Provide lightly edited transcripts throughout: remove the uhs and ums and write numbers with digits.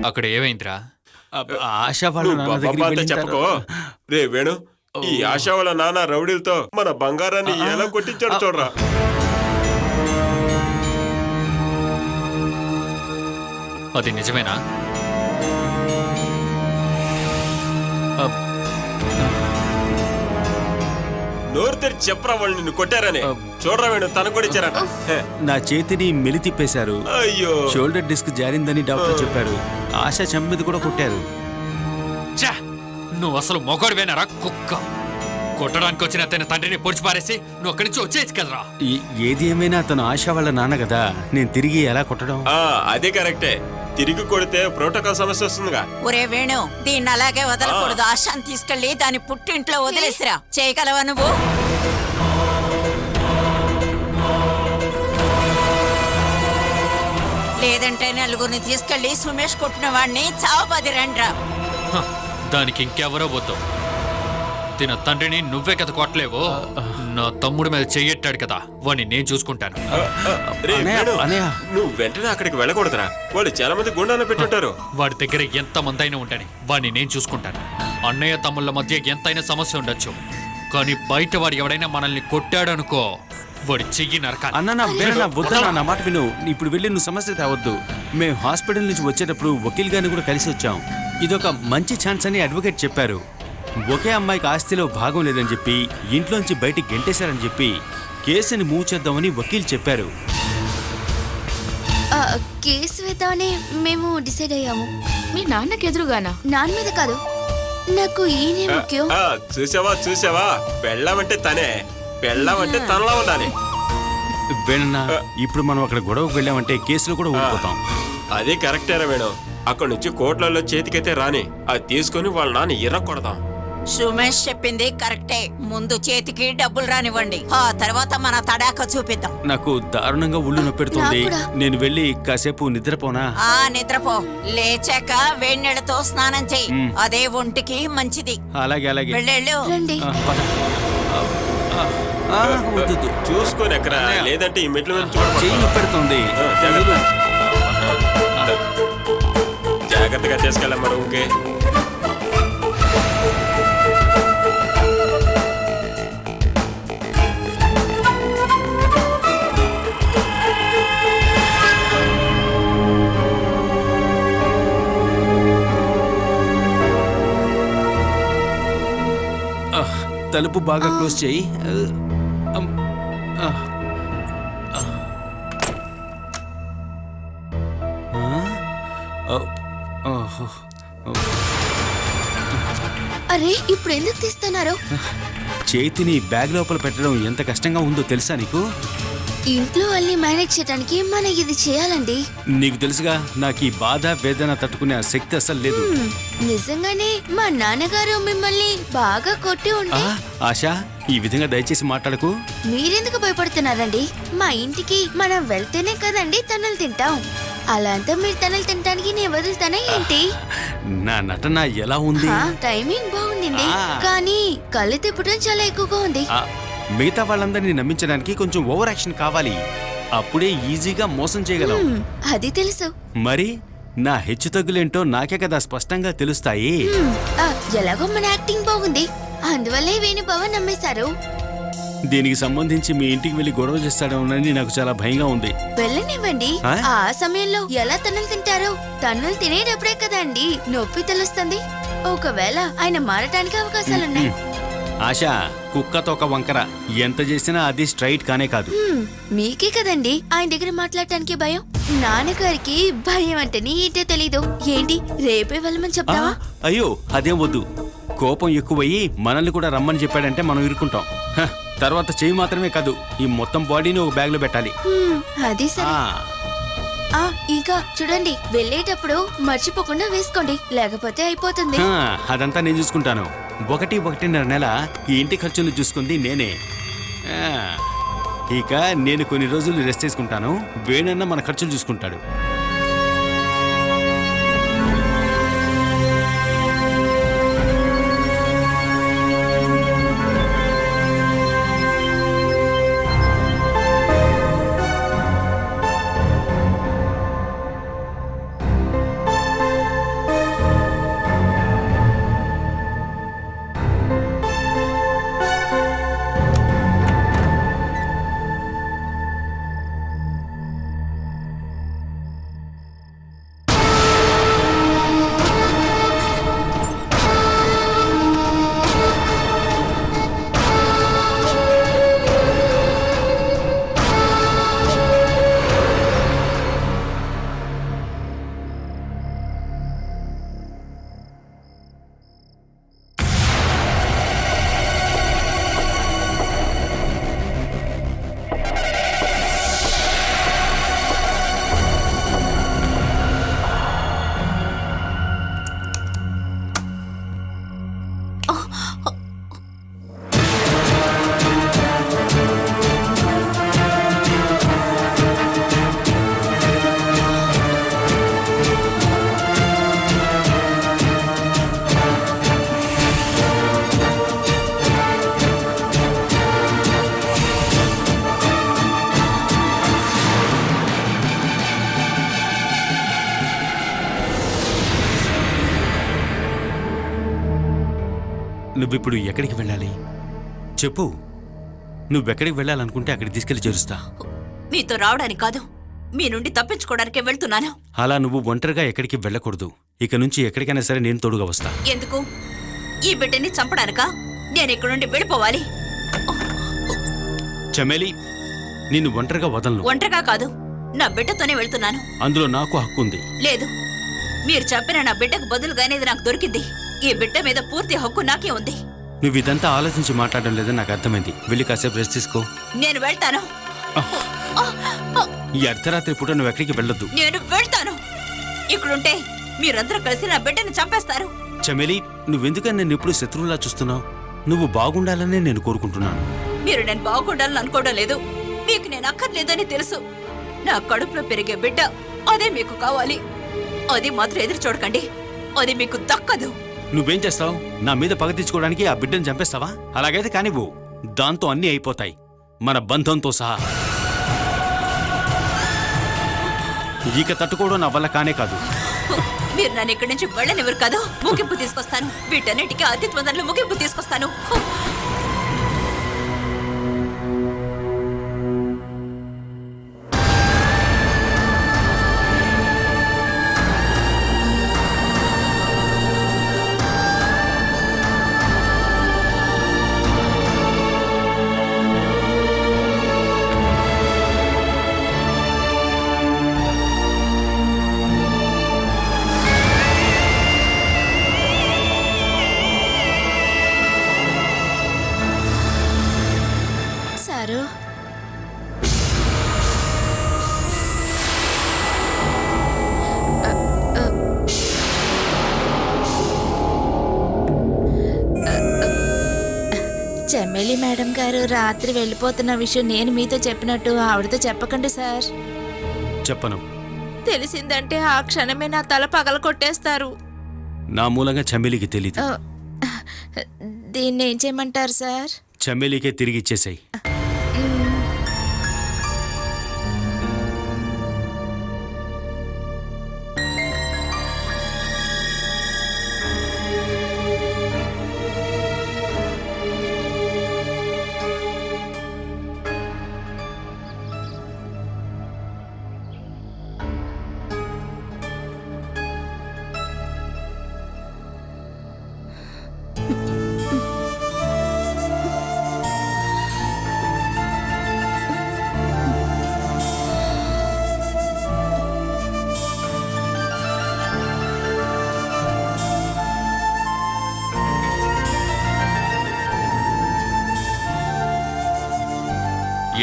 అక్కడ ఏమైందిరా? ఆశా వాళ్ళ నాన్న దగ్గరికి వెళ్ళిన చెప్పుకో రే వేణు. ఈ ఆశా వాళ్ళ నాన్న రౌడీలతో మన బంగారాన్ని ఎలా కొట్టించాడు చూడరా. అది నిజమేనా? నోరు తెరిచి చెప్పరా వాళ్ళు నిన్ను కొట్టారని. చూడరా వేణు, తన కూడా ఇచ్చారట. నా చేతిని మెలి తిప్పేశారు. అయ్యో, షోల్డర్ డిస్క్ జారిందని డాక్టర్ చెప్పారు. ఆశా చెంప మీద కూడా కొట్టారు. నువ్వు అసలు మొగోడువేనారా కుక్క? కొట్టడానికి వచ్చిన తన తండ్రిని పొడిచి పారేసి నువ్వు అక్కడి నుంచి వచ్చేసి కదరా. ఏది ఏమైనా తను ఆశా వాళ్ళ నాన్న కదా, నేను తిరిగి ఎలా కొట్టడం? అదే కరెక్టే. తిరిగి కొడితే ప్రోటోకాల్ సమస్య వస్తుందిగా. ఒరే వేణు, దీన్ని అలాగే వదలకూడదు. ఆశాన్ని తీసుకెళ్లి దాని పుట్టింట్లో వదిలేసిరా. చేయగలవా నువ్వు? లేదంటే నలుగురిని తీసుకెళ్లి సుమేష్ కొట్టిన వాడిని చావపది రండ్రా. దానికి ఇంకెవరో పోతావు. తిన తండ్రిని నువ్వే కదా కొట్టలేవో. నా తమ్ముడి మీద చెయ్యెట్టాడు కదా, వాడిని నేను చూసుకుంటాను. నువ్వు వెంటనే అక్కడికి వెళ్ళకూడదురా. వాళ్ళు చాలా మంది గుండాలను పెట్టుంటారు. వాడి దగ్గర ఎంత మంది అయినా ఉంటాని, వాడిని నేను చూసుకుంటాను. అన్నయ్య తమ్ముళ్ళ మధ్య ఎంతైనా సమస్య ఉండొచ్చు, కానీ బయట వాడు ఎవడైనా మనల్ని కొట్టాడు అనుకో, వాడి చెయ్యి నరకాలి. నా మాట విను. ఇప్పుడు వెళ్ళి నువ్వు సమస్య తేవద్దు. మేము హాస్పిటల్ నుంచి వచ్చేటప్పుడు వకీల్ గారిని కూడా కలిసి వచ్చాం. ఇదొక మంచి ఛాన్స్ అని అడ్వకేట్ చెప్పారు. ఒకే అమ్మాయికి ఆస్తిలో భాగం లేదని చెప్పి ఇంట్లోంచి బయటికి గెంటేశారని చెప్పి కేసుని మూవ్ చేద్దామని వకీల్ చెప్పారు. కేసు వేద్దామని మేము డిసైడ్ అయ్యాము. మీ నాన్నకి ఎదురుగానా? నాన్న మీద కాదు, నాకు ఈయనే ముఖ్యం. చూసావా పెళ్ళామంటే తనే, పెళ్ళామంటే తనలా ఉండాలి. వేణన్నా, ఇప్పుడు మనం అక్కడ గొడవకు వెళ్ళామంటే కేసులో కూడా ఊడిపోతాం. అదే కరెక్టేరా వేణు. అక్కడి నుంచి కోట్లలో చేతికైతే రాని, అది తీసుకుని వాళ్ళ నాన్న ఇరక్కొడదాం. సుమేష్ చెప్పింది కరెక్టే. ముందు చేతికి డబ్బులు రానివ్వండి, ఆ తర్వాత మన తడాక చూపిద్దాం. నాకు దారుణంగా ఒళ్ళు నొప్పెడుతుంది. నేను వెళ్ళి కాసేపు నిద్రపోనా? నిద్రపో. లేచాక వేడి నీళ్ళతో స్నానం చెయ్యి, అదే ఒంటికి మంచిది. అలాగే అలాగే. వెళ్ళేళ్ళు. చూసుకొని ఎక్కరా, లేదంటే ఈ మెట్ల మీద చూడబడుతుంది. జాగ్రత్తగా తీసుకెళ్ళమ్మా రూమ్కి. తలుపు బాగా క్లోజ్ చేయి. అరే, ఇప్పుడు ఎందుకు తీస్తున్నారు? చేతిని బ్యాగ్ లోపల పెట్టడం ఎంత కష్టంగా ఉందో తెలుసా నీకు? ఇంట్లో అన్ని మేనేజ్ చేయడానికి మనం ఇది చేయాలండి. నీకు తెలుసుగా, నాకు ఈ బాధ వేదన తట్టుకునే ఆ శక్తి అసలు లేదు. నిజంగానే మా నాన్నగారు మిమ్మల్ని బాగా కొట్టి ఉంటే. ఆశా, ఈ విధంగా దయచేసి మాట్లాడకు. మీరెందుకు భయపడుతున్నారండి? మా ఇంటికి మనం వెళ్తేనే కదండి తన్నులు తింటాం. అలా అంతా మీరు తనలు తినడానికి నేను వదులుతానా ఏంటి? నా నటన ఎలా ఉంది? టైమింగ్ బాగుంది, కానీ కళ్ళు తిప్పడం చాలా ఎక్కువగా ఉంది. మిగతా వాళ్ళందరినీ నమ్మించడానికి కొంచెం ఓవర్ యాక్షన్ కావాలి. అప్పుడే ఈజీగా మోసం చేయగలం. అది తెలుసు. మరి నా హెచ్చుతగ్గులేంటో నాకే కదా స్పష్టంగా తెలుస్తాయి. ఎలాగో మన యాక్టింగ్ బాగుంది, అందువల్లే వేణుబావ నమ్మేశారు. దీనికి సంబంధించి మీ ఇంటికి వెళ్లి గొడవ చేస్తాడోనని నాకు చాలా భయంగా ఉంది. వెళ్ళనివ్వండి. ఆ సమయంలో ఎలా తన్నులు తింటారో? తన్నులు తినేటప్పుడే కదండి నొప్పి తెలుస్తుంది. ఒకవేళ ఆయన మారటానికి అవకాశాలున్నాయి. ఆశా, కుక్కతో ఒక వంకర. ఎంత చేసినా అది స్ట్రైట్ కానే కాదు. మీకే కదండి ఆయన దగ్గర మాట్లాడటానికి భయం. నాన్నగారికి భయం అంటేనే ఏంటో తెలీదు. ఏంటి, రేపే వెళ్ళమని చెప్తావా? అయ్యో, అదేం వద్దు. కోపం ఎక్కువయ్యి మనల్ని కూడా రమ్మని చెప్పాడంటే మనం ఇరుకుంటాం. తర్వాత చెయ్యి మాత్రమే కాదు, ఈ మొత్తం బాడీని ఒక బ్యాగ్ లో పెట్టాలి. అది సరే. ఇంకా చూడండి, వెళ్ళేటప్పుడు మర్చిపోకుండా వేసుకోండి, లేకపోతే అయిపోతుంది. అదంతా నేను చూసుకుంటాను. 1.5 నెల ఈ ఇంటి ఖర్చులు చూసుకుంది నేనే. ఇక నేను కొన్ని రోజులు రెస్ట్ తీసుకుంటాను. వేణన్న మన ఖర్చులు చూసుకుంటాడు. నువ్విప్పుడు ఎక్కడికి వెళ్ళాలి చెప్పు. నువ్వెక్కడికి వెళ్ళాలనుకుంటే అక్కడికి తీసుకెళ్లి చేరుస్తా. మీతో రావడానికి కాదు, మీ నుండి తప్పించుకోవడానికే వెళ్తున్నాను. అలా నువ్వు ఒంటరిగా ఎక్కడికి వెళ్ళకూడదు. ఇక నుంచి ఎక్కడికైనా సరే నేను తోడుగా వస్తా. ఎందుకు? ఈ బిడ్డని చంపడానికా? నేను ఇక్కడ నుండి వెళ్ళిపోవాలి. చమేలి, నిన్ను ఒంటరిగా వదలను. ఒంటరిగా కాదు, నా బిడ్డతోనే వెళ్తున్నాను. అందులో నాకు హక్కు ఉంది. లేదు, మీరు చంపిన నా బిడ్డకు బదులుగానే ఇది నాకు దొరికింది. ఈ బిడ్డ మీద పూర్తి హక్కు నాకే ఉంది. నువ్వు ఇదంతా ఆలోచించి మాట్లాడడం లేదని నాకు అర్థమైంది. వెళ్ళి కాసేపు రెస్ట్ తీసుకో. నేను వెళ్తాను. ఈ అర్ధరాత్రి పూట నువ్వు ఎక్కడికి వెళ్ళొద్దు. నేను వెళ్తాను. ఇక్కడుంటే మీరందరూ కలిసి నా బిడ్డని చంపేస్తారు. చమేలి, నువ్వెందుకని నన్ను ఎప్పుడు శత్రువులా చూస్తున్నావు? నువ్వు బాగుండాలనే నేను కోరుకుంటున్నాను. మీరు నేను బాగుండాలని అనుకోవడం లేదు. మీకు నేను అక్కర్లేదని తెలుసు. నా కడుపులో పెరిగే బిడ్డ అదే మీకు కావాలి. అది మాత్రం ఎదురు చూడకండి. అది మీకు దక్కదు. నువ్వేం చేస్తావు? నా మీద పగ తీర్చుకోవడానికి ఆ బిడ్డను చంపేస్తావా? అలాగైతే కానివ్వు. దాంతో అన్నీ అయిపోతాయి, మన బంధంతో సహా. ఇక తట్టుకోవడం నా వల్ల కానే కాదు. మీరు నన్ను ఇక్కడి నుంచి వెళ్ళనివ్వరు కదా. ముగింపు తీసుకొస్తాను. వీటన్నిటికీ అతి తొందరలో ముగింపు తీసుకొస్తాను. సారు, చెమ్మెలి మేడం గారు రాత్రి వెళ్ళిపోతున్న విషయం నేను మీతో చెప్పినట్టు ఆవిడతో చెప్పకండి సార్. చెప్పను. తెలిసిందంటే ఆ క్షణమే నా తల పగల కొట్టేస్తారు. నా మూలంగా చమేలికి తెలీదు. దీన్ని ఏం చేయమంటారు సార్? చమేలికే తిరిగి ఇచ్చేసాయి.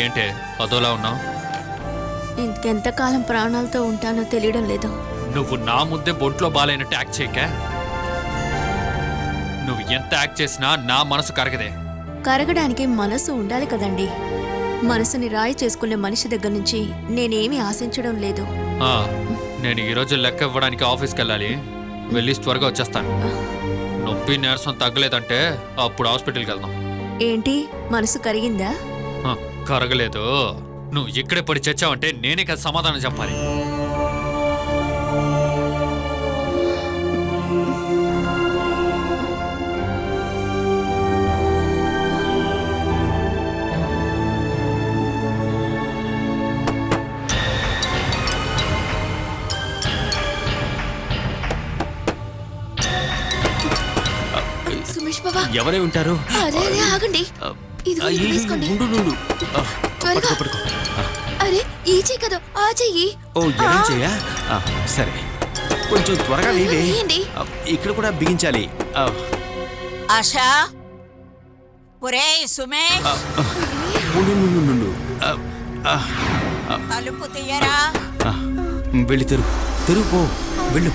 ఏంటే అదోలా ఉన్నావు? ఇంకెంతకాలం ప్రాణాలతో ఉంటానో తెలియడం లేదు. నువ్వు నా ముందే బొంట్లో బాలైనట్టు యాక్ట్ చేయక. నువ్వు ఎంత యాక్ట్ చేసినా నా మనసు కరగదే. కరగడానికి మనసు ఉండాలి కదండి. మనసుని రాయి చేసుకునే మనిషి దగ్గర నుంచి నేనేమీ ఆశించడం లేదు. ఆ, నేను ఈరోజు లెక్క ఇవ్వడానికి ఆఫీస్కి వెళ్ళాలి. వెళ్ళి త్వరగా వచ్చేస్తాను. నొప్పి నీరసం తగ్గలేదంటే అప్పుడు హాస్పిటల్కి వెళ్దాం. ఏంటి, మనసు కరిగిందా? హ, కరగలేదు. నువ్వు ఇక్కడే పడి చచ్చావంటే నేనే కదా సమాధానం చెప్పాలి. సుమేష్ బాబా, ఎవరే ఉంటారు? అదే అదే ఆగండి. ఇదిగో ఇది వేసుకోండి. ఉండు. త్వరగా. పడుకో. అరే, ఈ చెయ్యి కదా ఆ చెయ్యి. ఓ, ఎడం చెయ్యా? సరే, కొంచెం త్వరగా వేవే. వేయండి. ఇక్కడ కూడా బిగించాలి. ఆశా, ఒరేయ్ సుమేష్, ఉండు. తలుపు తీయరా. వెళ్ళి తెరుగు పో. వెళ్ళు.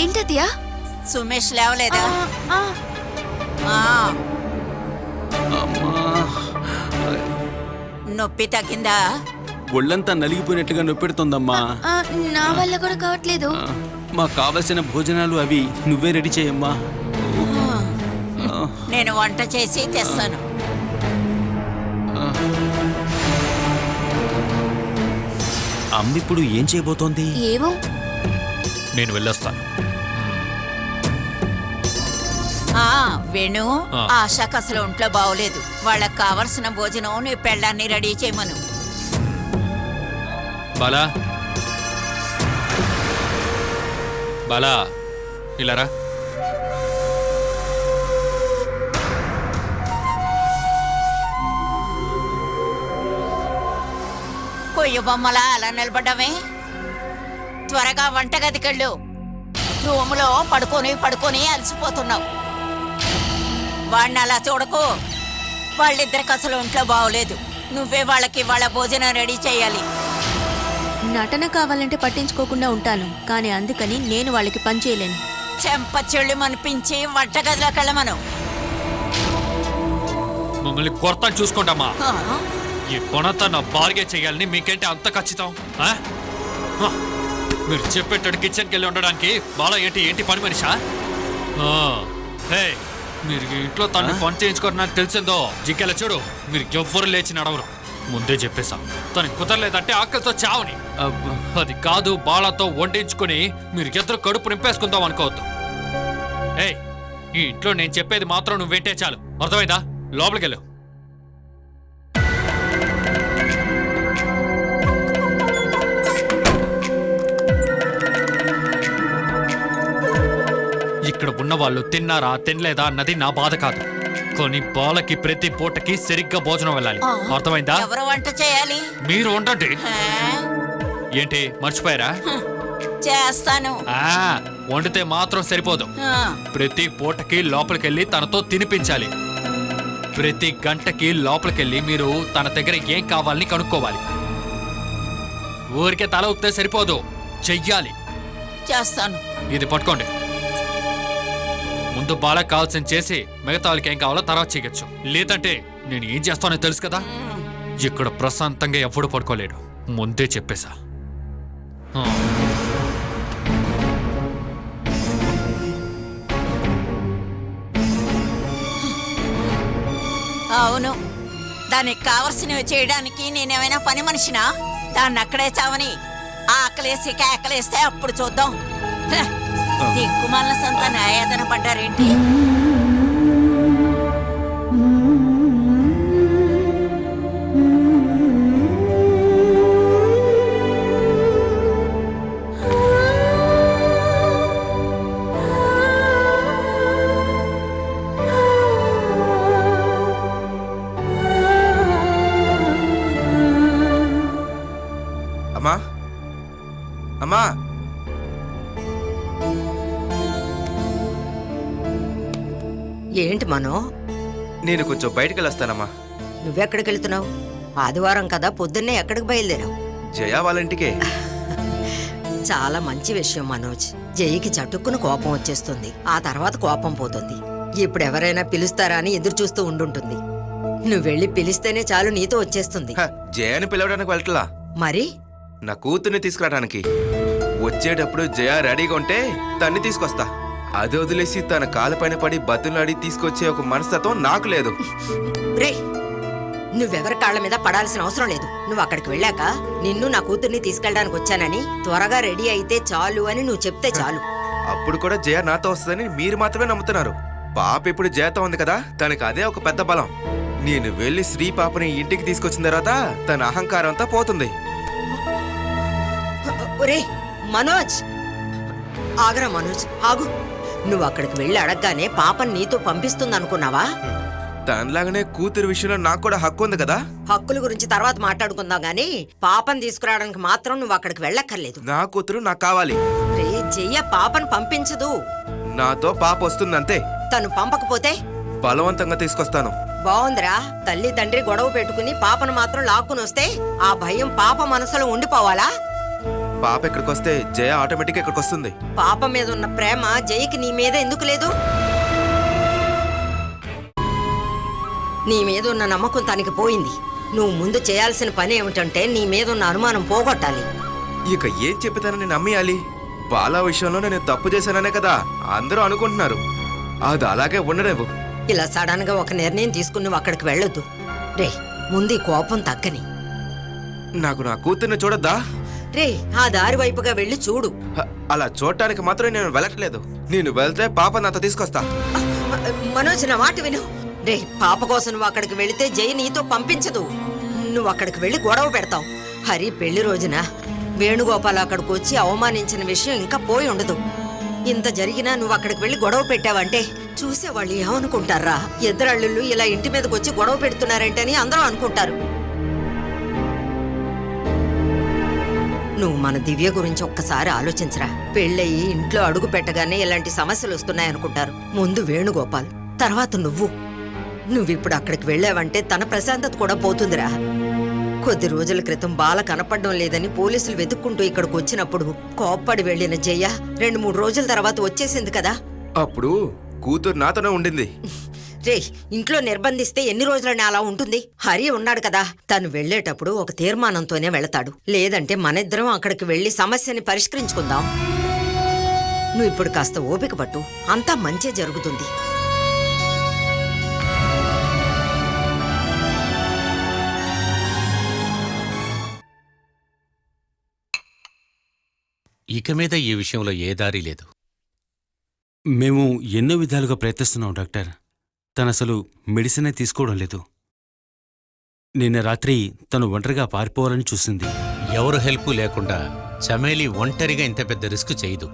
ఏంటదియా? సుమేష్ లేవలేదా? ఆ, నొప్పి తగ్గిందా? ఒళ్ళంతా నలిగిపోయినట్టుగా నొప్పెడుతోందమ్మా. నా వల్ల కూడా కావట్లేదు. మాకు కావలసిన భోజనాలు అవి నువ్వే రెడీ చేయమ్మా. నేను వంట చేసి తెస్తాను. అమ్మిప్పుడు ఏం చేయబోతోంది? ఏమో. నేను వెళ్ళొస్తాను. ఆ వేణు, ఆ. ఆశకు అసలు ఒంట్లో బాగోలేదు. వాళ్ళకి కావలసిన భోజనం నీ పెళ్ళాన్ని రెడీ చేయమను. బాలా బాలా ఇలారా. కొయ్య బొమ్మలా అలా నిలబడ్డమే. త్వరగా వంటగదికెళ్ళు. రూములో పడుకొని పడుకొని అలసిపోతున్నావు. వాడిని అలా చూడకు. వాళ్ళిద్దరికి అసలు ఒంట్లో బాగోలేదు. నువ్వే వాళ్ళకి వాళ్ళ భోజనం రెడీ చేయాలి. నటన కావాలంటే పట్టించుకోకుండా ఉంటాను, కానీ అందుకని నేను వాళ్ళకి పని చేయలేను. చెంప చెళ్ళు మనిపించి వంటగదిలోకి వెళ్ళమను. మమ్మల్ని కొరతను చూసుకుంటామా? ఆ, ఈ పనంతా నా బార్గే చేయాలని మీకేంటి అంత ఖచ్చితం? ఆ? ఆ, మీరు చెప్పేటట్టు కిచెన్కి వెళ్ళి ఉండడానికి బాలా ఏంటి పని మనిషా? ఆ, హే, మీరు ఈ ఇంట్లో తను పని చేయించుకోరు నాకు తెలిసిందో. జింకెళ్ళ చూడు, మీరు ఎవ్వరు లేచి నడవరు. ముందే చెప్పేశాం, తనకి కుదరలేదంటే ఆకలితో చావని. అబ్బా. అది కాదు, బాలాతో వండించుకుని మీరు ఇద్దరు కడుపు నింపేసుకుందాం అనుకోవద్దు. ఏయ్, ఈ ఇంట్లో నేను చెప్పేది మాత్రం నువ్వు వింటే చాలు, అర్థమైందా? లోపలికెళ్ళు. ఇక్కడ ఉన్న వాళ్ళు తిన్నారా తినలేదా అన్నది నా బాధ కాదు, కానీ బాలకి ప్రతి పూటకి సరిగ్గా భోజనం వెళ్ళాలి. ఆ. అర్థమైందా? ఎవరు వంట చేయాలి? మీరు వండండి. ఆ, ఏంటి మర్చిపోయారా? చేస్తాను. వండితే మాత్రం సరిపోదు. ఆ, ప్రతి పూటకి లోపలికెళ్ళి తనతో తినిపించాలి. ప్రతి గంటకి లోపలికెళ్ళి మీరు తన దగ్గర ఏం కావాలని కనుక్కోవాలి. ఊరికే తల ఊపితే సరిపోదు, చెయ్యాలి. చేస్తాను. ఇది పట్టుకోండి. ముందు బాగా కావాల్సింది చేసి మిగతా వాళ్ళకి ఏం కావాలో తర్వాత చేయొచ్చు. లేదంటే నేను ఏం చేస్తానో తెలుసు కదా. ఇక్కడ ప్రశాంతంగా ఎవ్వడు పడుకోలేడు, ముందే చెప్పేశా. ఆ. అవును, దానికి కావలసినవి చేయడానికి నేనేమైనా పని మనిషినా? దాన్ని అక్కడే చావని ఆకలేసి కేకలేస్తే అప్పుడు చూద్దాం. హ, దిక్కుమాల సంత న్యాయాదన పడ్డారేంటి? అమ్మా అమ్మా, ఏంటి మనో? నేను కొంచెం బయటికి వెళ్ళొస్తానమ్మా. నువ్వెక్కడికి వెళ్తున్నావు? ఆదివారం కదా, పొద్దున్నే ఎక్కడికి బయలుదేరావు? జయ వాళ్ళ ఇంటికే. చాలా మంచి విషయం మనోజ్. జయికి చటుక్కున కోపం వచ్చేస్తుంది, ఆ తర్వాత కోపం పోతుంది. ఇప్పుడు ఎవరైనా పిలుస్తారా అని ఎదురు చూస్తూ ఉండుంటుంది. నువ్వు వెళ్ళి పిలిస్తేనే చాలు, నీతో వచ్చేస్తుంది. హ, జయని పిలవడానికి వెళ్ళట్లా, మరి నా కూతుర్ని తీసుకురావడానికి. వచ్చేటప్పుడు జయ రెడీగా ఉంటే తన్ని తీసుకొస్తా. అది వదిలేసి తన కాలుపైన పడి బతులాడి తీసుకొచ్చే ఒక మనస్తత్వం నాకు లేదు. రే, నువ్వెవరి కాళ్ళ మీద పడాల్సిన అవసరం లేదు. నువ్వు అక్కడికి వెళ్ళాక నిన్ను నా కూతుర్ని తీసుకెళ్ళడానికి వచ్చానని, త్వరగా రెడీ అయితే చాలు అని నువ్వు చెప్తే చాలు. అప్పుడు కూడా జయ నాతో వస్తుందని మీరు మాత్రమే నమ్ముతున్నారు. పాప ఇప్పుడు జయతో ఉంది కదా, తనకి అదే ఒక పెద్ద బలం. నేను వెళ్ళి శ్రీ పాపని ఇంటికి తీసుకొచ్చిన తర్వాత తన అహంకారం అంతా పోతుంది. ఒరే మనోజ్, ఆగరా మనోజ్, ఆగు. నువ్వు అక్కడికి వెళ్ళి అడగగానే పాపని నీతో పంపిస్తుంది అనుకున్నావా? తనలాగానే కూతురు విషయంలో నాకు కూడా హక్కు ఉంది కదా. హక్కుల గురించి తర్వాత మాట్లాడుకుందాం గానీ, పాపని తీసుకురావడానికి మాత్రం నువ్వు అక్కడికి వెళ్ళక్కర్లేదు. నా కూతురు నాకు కావాలి. రే జయ్య పాపను పంపించదు. నాతో పాప వస్తుందంతే. తను పంపకపోతే బలవంతంగా తీసుకొస్తాను. బావుందిరా. తల్లి తండ్రి గొడవ పెట్టుకుని పాపను మాత్రం లాక్కుని వస్తే ఆ భయం పాప మనసులో ఉండిపోవాలా? పాప ఎక్కడికి వస్తే జయ ఆటోమేటిక్ ఇక్కడికి వస్తుంది. పాప మీద ఉన్న ప్రేమ జయకి నీ మీద ఎందుకు లేదు? నీ మీద ఉన్న నమ్మకం తనకి పోయింది. నువ్వు ముందు చేయాల్సిన పని ఏమిటంటే నీ మీద ఉన్న అనుమానం పోగొట్టాలి. ఇక ఏం చెప్పితేనని నమ్మేయాలి? బాలా విషయంలో నేను తప్పు చేశాననే కదా అందరూ అనుకుంటున్నారు. అది అలాగే ఉండలేవు. ఇలా సడన్ గా ఒక నిర్ణయం తీసుకుని నువ్వు అక్కడికి వెళ్ళొద్దు. రే, ముందు ఈ కోపం తగ్గని. నాకు నా కూతుర్ని చూడొద్దా? రే ఆ దారి వైపుగా వెళ్ళి చూడు. అలా చూడటానికి మాత్రం నేను వెళ్ళట్లేదు. నేను వెళ్తే పాప నాతో తీసుకొస్తా. మనోజ్ నా మాట విను. రే పాప కోసం నువ్వు అక్కడికి వెళితే జై నీతో పంపించదు. నువ్వు అక్కడికి వెళ్ళి గొడవ పెడతావు. హరి పెళ్లి రోజున వేణుగోపాల్ అక్కడికి వచ్చి అవమానించిన విషయం ఇంకా పోయి ఉండదు. ఇంత జరిగినా నువ్వు అక్కడికి వెళ్ళి గొడవ పెట్టావంటే చూసేవాళ్ళు ఏమనుకుంటారా? ఇద్దరళ్ళు ఇలా ఇంటి మీదకి వచ్చి గొడవ పెడుతున్నారంటని అందరూ అనుకుంటారు. నువ్వు మన దివ్య గురించి ఒక్కసారి ఆలోచించరా. పెళ్ళయి ఇంట్లో అడుగు పెట్టగానే ఇలాంటి సమస్యలు వస్తున్నాయనుకుంటారు. ముందు వేణుగోపాల్, తర్వాత నువ్విప్పుడు అక్కడికి వెళ్ళావంటే తన ప్రశాంతత కూడా పోతుందిరా. కొద్ది రోజుల క్రితం బాల కనపడడం లేదని పోలీసులు వెతుక్కుంటూ ఇక్కడికి వచ్చినప్పుడు కోప్పడి వెళ్ళిన జయ 2-3 రోజుల తర్వాత వచ్చేసింది కదా. అప్పుడు కూతురు నాతోనే ఉండింది. రే ఇంట్లో నిర్బంధిస్తే ఎన్ని రోజులని అలా ఉంటుంది? హరి ఉన్నాడు కదా, తను వెళ్ళేటప్పుడు ఒక తీర్మానంతోనే వెళతాడు. లేదంటే మనిద్దరం అక్కడికి వెళ్ళి సమస్యని పరిష్కరించుకుందాం. నువ్వు ఇప్పుడు కాస్త ఓపిక పట్టు, అంతా మంచే జరుగుతుంది. ఇక మీద ఈ విషయంలో ఏ దారి లేదు. మేము ఎన్నో విధాలుగా ప్రయత్నిస్తున్నాం డాక్టర్. తనసలు మెడిసినే తీసుకోవడం లేదు. నిన్న రాత్రి తను ఒంటరిగా పారిపోవాలని చూసింది. ఎవరు హెల్ప్ లేకుండా చమేలి ఒంటరిగా ఇంత పెద్ద రిస్క్ చేయదు.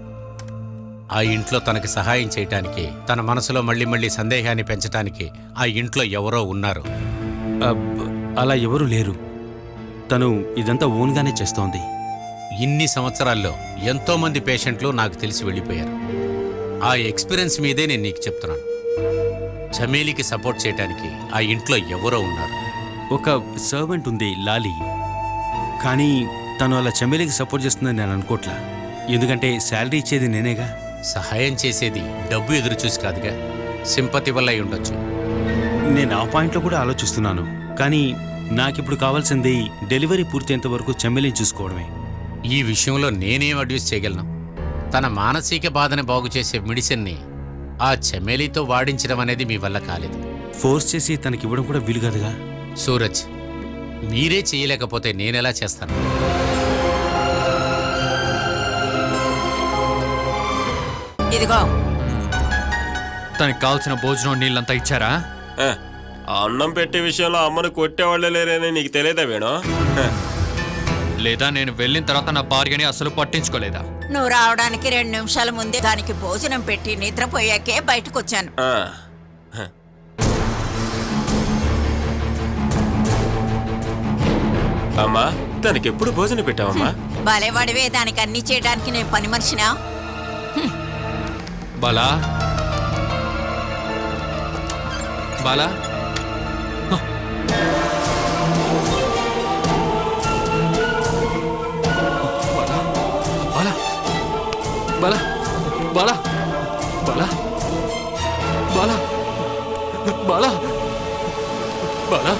ఆ ఇంట్లో తనకి సహాయం చేయటానికి, తన మనసులో మళ్ళీ సందేహాన్ని పెంచటానికి ఆ ఇంట్లో ఎవరో ఉన్నారు. అలా ఎవరూ లేరు. తను ఇదంతా ఓన్గానే చేస్తోంది. ఇన్ని సంవత్సరాల్లో ఎంతో మంది పేషెంట్లు నాకు తెలిసి వెళ్ళిపోయారు. ఆ ఎక్స్పీరియన్స్ మీదే నేను నీకు చెప్తున్నాను. చమేలికి సపోర్ట్ చేయడానికి ఆ ఇంట్లో ఎవరో ఉన్నారు. ఒక సర్వెంట్ ఉంది లాలి. కానీ తను అలా చమేలికి సపోర్ట్ చేస్తుందని నేను అనుకోవట్లా. ఎందుకంటే శాలరీ ఇచ్చేది నేనేగా. సహాయం చేసేది డబ్బు ఎదురు చూసి కాదుగా, సింపతి వల్ల అయి ఉండొచ్చు. నేను ఆ పాయింట్లో కూడా ఆలోచిస్తున్నాను. కానీ నాకిప్పుడు కావాల్సింది డెలివరీ పూర్తయ్యేంత వరకు చమేలిని చూసుకోవడమే. ఈ విషయంలో నేనేం అడ్వైస్ చేయగలను? తన మానసిక బాధని బాగు చేసే మెడిసిన్ని ఆ చమేలితో వాడించడం అనేది మీ వల్ల కాలేదు. ఫోర్స్ చేసి తనకివ్వడం కూడా వీలు కాదుగా. సూరజ్, మీరే చేయలేకపోతే నేనెలా చేస్తాను? ఇదిగో తనకి కావాల్సిన భోజనం నీళ్ళంతా ఇచ్చారా? అన్నం పెట్టే విషయంలో అమ్మను కొట్టేవాళ్ళే లేరని నీకు తెలియదా వేణు? లేదా నేను వెళ్ళిన తర్వాత నా భార్యని అసలు పట్టించుకోలేదా? నువ్వు రావడానికి 2 నిమిషాల ముందే దానికి భోజనం పెట్టి నిద్రపోయాకే బయటకొచ్చాను. అమ్మా, తనకి ఎప్పుడు భోజనం పెట్టావమ్మా? భలేవాడివే, దానికి అన్ని చేయడానికి నేను పని మనిషినా? బాలా బాలా బాలా బాలా బాలా బాలా బాలా బాలా